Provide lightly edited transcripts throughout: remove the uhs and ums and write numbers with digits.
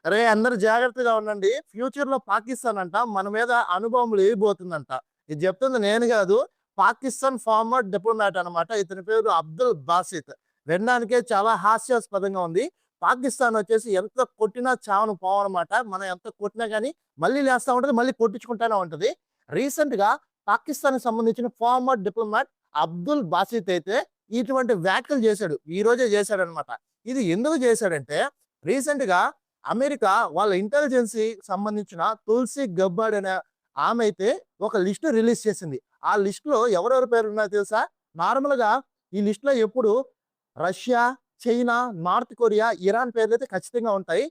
అరే అందరూ జాగ్రత్తగా ఉండండి. ఫ్యూచర్‌లో పాకిస్తాన్ అంట మన మీద అణుబాంబులు ఎయబోతుందంట. ఇది చెప్తుంది నేను గాదు. పాకిస్తాన్ ఫార్మర్ డిప్లొమాట్ అనమాట. ఇతని పేరు అబ్దుల్ బాసిత్. వినడానికే చాలా హాస్యాస్పదంగా ఉంది. పాకిస్తాన్ వచ్చేసి ఎంత కొట్టినా చావని పావనమాట. మనం ఎంత కొట్టినా గాని మళ్ళీ లేస్తా ఉంటది. మళ్ళీ కొట్టించుకుంటానే ఉంటది. రీసెంట్‌గా పాకిస్తాన్‌కి సంబంధించిన ఫార్మర్ డిప్లొమాట్ అబ్దుల్ బాసిత్ అయితే ఇటువంటి వ్యాఖ్యలు చేశాడు. ఈ రోజే చేశాడనమాట. ఇది ఎందుకు చేశాడంటే రీసెంట్‌గా అమెరికా వాళ్ళ ఇంటెలిజెన్సీ సంబంధించిన తుల్సి గబ్బార్డ్ అనే ఆమె అయితే ఒక లిస్ట్ రిలీజ్ చేసింది. ఆ లిస్ట్‌లో ఎవరెవరి పేరున్నాయో తెలుసా? నార్మల్‌గా ఈ లిస్ట్‌లో ఎప్పుడు Russia, China, North Korea, Iran పేర్లయితే ఖచ్చితంగా ఉంటాయి.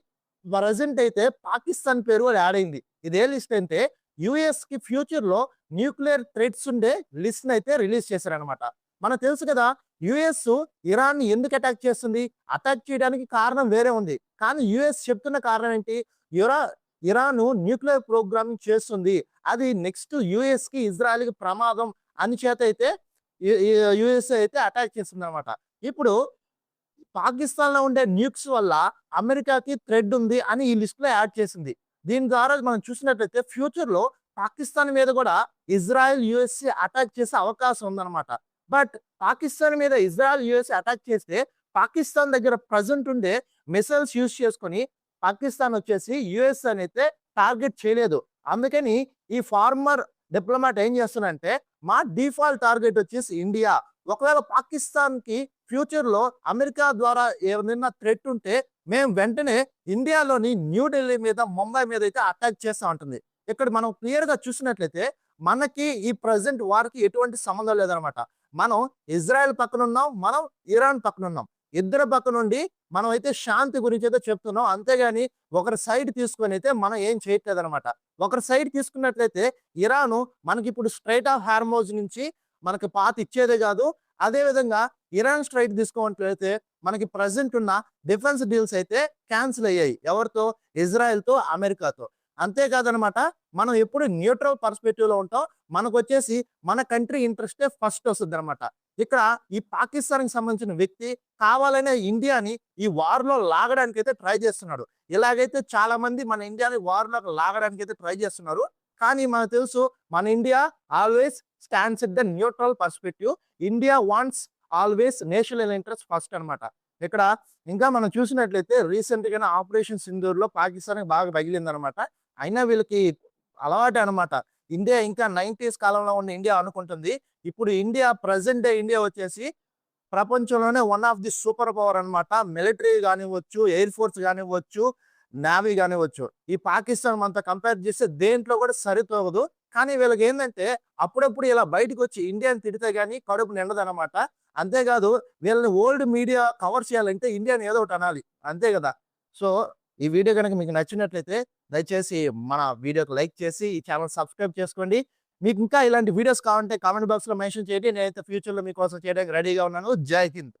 ప్రెజెంట్ అయితే పాకిస్తాన్ పేరు కూడా యాడ్ అయింది. ఇదే లిస్ట్ అంటే యూఎస్‌కి ఫ్యూచర్‌లో న్యూక్లియర్ థ్రెట్స్ ఉండే లిస్ట్‌నయితే రిలీజ్ చేశారనమాట. మనకు తెలుసు కదా! యూఎస్ ఇరాన్‌ని ఎందుకు అటాక్ చేస్తుంది? అటాక్ చేయడానికి కారణం వేరే ఉంది. కానీ యూఎస్ చెప్తున్న కారణం ఏంటి? ఇరా ఇరాను న్యూక్లియర్ ప్రోగ్రామింగ్ చేస్తుంది. అది నెక్స్ట్ యూఎస్‌కి, ఇజ్రాయెల్‌కి ప్రమాదం అని చేత అయితే యూఎస్ఏ అయితే అటాక్ చేస్తుందనమాట. ఇప్పుడు పాకిస్తాన్‌లో ఉండే న్యూక్స్ వల్ల అమెరికాకి థ్రెడ్ ఉంది అని ఈ లిస్ట్‌లో యాడ్ చేసింది. దీని ద్వారా మనం చూసినట్లయితే ఫ్యూచర్‌లో పాకిస్తాన్ మీద కూడా ఇజ్రాయెల్, యూఎస్ఏ అటాక్ చేసే అవకాశం ఉందన్నమాట. బట్ పాకిస్తాన్ మీద ఇజ్రాయెల్, యూఎస్ఏ అటాక్ చేస్తే పాకిస్తాన్ దగ్గర ప్రెజెంట్ ఉండే మిసైల్స్ యూజ్ చేసుకొని పాకిస్తాన్ వచ్చేసి యూఎస్ఏనైతే టార్గెట్ చేయలేదు. అందుకని ఈ ఫార్మర్ డిప్లొమాట్ ఏం చేస్తున్నాడంటే మా డిఫాల్ట్ టార్గెట్ వచ్చేసి ఇండియా. ఒకవేళ పాకిస్తాన్‌కి ఫ్యూచర్‌లో అమెరికా ద్వారా ఏదైనా థ్రెట్ ఉంటే మేము వెంటనే ఇండియాలోని న్యూ ఢిల్లీ మీద, ముంబై మీద అయితే అటాక్ చేస్తా ఉంటుంది. ఇక్కడ మనం క్లియర్‌గా చూసినట్లయితే మనకి ఈ ప్రెజెంట్ వార్‌కి ఎటువంటి సంబంధం లేదనమాట. మనం ఇజ్రాయెల్ పక్కనున్నాం. మనం ఇరాన్ పక్కనున్నాం. ఇద్దరి పక్క నుండి మనమైతే శాంతి గురించైతే చెప్తున్నాం. అంతేగాని ఒకరి సైడ్ తీసుకొనైతే మనం ఏం చేయట్లేదనమాట. ఒకరి సైడ్ తీసుకున్నట్లయితే ఇరాను మనకిప్పుడు స్ట్రెయిట్ ఆఫ్ హార్మోజ్ నుంచి మనకి పాత ఇచ్చేదే గాదు. అదే విధంగా ఇరాన్ స్ట్రెయిట్ తీసుకోన్నట్లయితే మనకి ప్రెజెంట్ ఉన్న డిఫెన్స్ డీల్స్ అయితే క్యాన్సిల్ అయ్యాయి. ఎవరితో? ఇజ్రాయెల్‌తో, అమెరికాతో. అంతే కాదనమాట. మనం ఎప్పుడు న్యూట్రల్ పర్స్పెక్టివ్‌లో ఉంటాం. మనకొచ్చేసి మన కంట్రీ ఇంట్రెస్టే ఫస్ట్ వస్తదనమాట. ఇక్కడ ఈ పాకిస్తాన్‌కి సంబంధించిన వ్యక్తి కావాలనే ఇండియాని ఈ వార్‌లో లాగడానికైతే ట్రై చేస్తున్నాడు. ఇలాగైతే చాలా మంది మన ఇండియాని వార్‌లోకి లాగడానికైతే ట్రై చేస్తున్నారు. కానీ మనకు తెలుసు మన India always stands at the neutral perspective. India wants always national interest first అనమాట. ఇక్కడ ఇంకా మనం చూసినట్లయితే రీసెంట్‌గానే ఆపరేషన్ సింధూర్‌లో పాకిస్తాన్‌కి బాగా పగిలిందనమాట. అయినా వీళ్ళకి అలవాటే అనమాట. ఇండియా ఇంకా 90స్ కాలంలో ఉన్న ఇండియా అనుకుంటుంది. ఇప్పుడు ఇండియా ప్రెజెంట్ డే ఇండియా వచ్చేసి ప్రపంచంలోనే one of the super power అనమాట. మిలిటరీ గానివ్వచ్చు, ఎయిర్ ఫోర్స్ గానివ్వచ్చు, నేవీ గానివ్వచ్చు. ఈ పాకిస్తాన్ మనతో కంపేర్ చేస్తే దేంట్లో కూడా సరితూగదు. కానీ వీళ్ళకేందంటే అప్పుడప్పుడు ఇలా బయటకొచ్చి ఇండియాని తిడితే గాని కడుపు నిండదనమాట. అంతేకాదు వీళ్ళని ఓల్డ్ మీడియా కవర్ చేయాలంటే ఇండియాని ఏదో ఒకటి అనాలి. అంతే గదా! సో, ఈ వీడియో గనుక మీకు నచ్చినట్లయితే దయచేసి మన వీడియోకి లైక్ చేసి ఈ ఛానెల్ సబ్స్క్రైబ్ చేసుకోండి. మీకు ఇంకా ఇలాంటి వీడియోస్ కావాలంటే కామెంట్ బాక్స్‌లో మెన్షన్ చేయండి. నేనైతే ఫ్యూచర్‌లో మీకోసం చేయడానికి రెడీగా ఉన్నాను. జై హింద్.